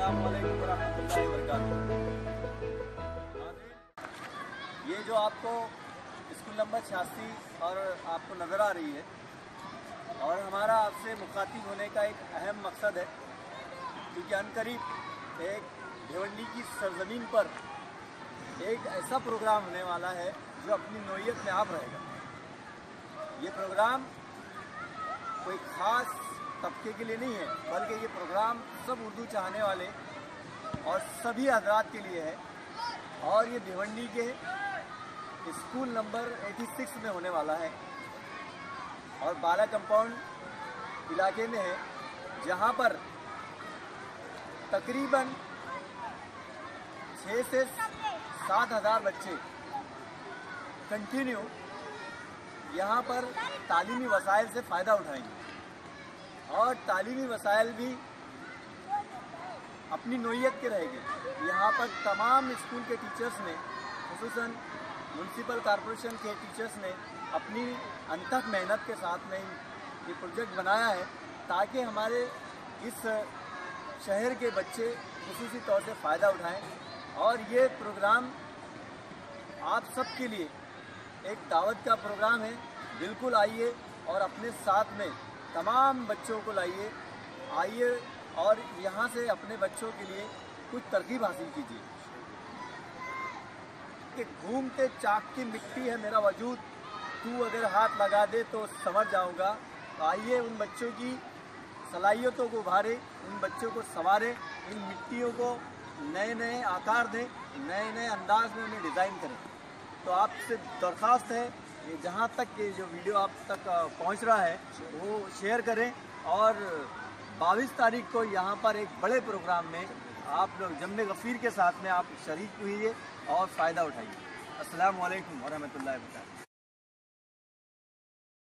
अस्सलामुअलैकुम वरहमतुल्लाहि वबरकातुहू। ये जो आपको स्कूल नंबर 86 और आपको नज़र आ रही है, और हमारा आपसे मुखातिब होने का एक अहम मकसद है, क्योंकि अनकरीब एक भिवंडी की सरजमीन पर एक ऐसा प्रोग्राम होने वाला है जो अपनी नौइयत में आप रहेगा। ये प्रोग्राम कोई ख़ास तबके के लिए नहीं है, बल्कि ये प्रोग्राम सब उर्दू चाहने वाले और सभी हज़रात के लिए है। और ये भिवंडी के स्कूल नंबर 86 में होने वाला है और बाला कंपाउंड इलाके में है, जहाँ पर तकरीबन 6 से 7 हज़ार बच्चे कंटिन्यू यहाँ पर तालीमी वसाइल से फ़ायदा उठाएंगे। और तालीमी वसाइल भी अपनी नौइयत के रहेंगे। यहाँ पर तमाम स्कूल के टीचर्स ने, खुसूसन म्यूनसिपल कॉरपोरेशन के टीचर्स ने अपनी अनथक मेहनत के साथ में ये प्रोजेक्ट बनाया है, ताकि हमारे इस शहर के बच्चे खुसूसी तौर से फ़ायदा उठाएं। और ये प्रोग्राम आप सब के लिए एक दावत का प्रोग्राम है। बिल्कुल आइए और अपने साथ में तमाम बच्चों को लाइए, आइए और यहाँ से अपने बच्चों के लिए कुछ तरकीब हासिल कीजिए। कि घूमते चाक की मिट्टी है मेरा वजूद, तू अगर हाथ लगा दे तो समझ जाऊँगा। तो आइए उन बच्चों की सलाहियतों को उभारें, उन बच्चों को संवारें, इन मिट्टियों को नए नए आकार दें, नए नए अंदाज में उन्हें डिज़ाइन करें। तो आपसे दरख्वास्त है, ये जहाँ तक ये जो वीडियो आप तक पहुँच रहा है वो शेयर करें। और 22 तारीख को यहाँ पर एक बड़े प्रोग्राम में आप लोग जम्मे गफ़ीर के साथ में आप शरीक हुइए और फ़ायदा उठाइए। अस्सलामु अलैकुम वरहमतुल्लाहि वबरकातुहू।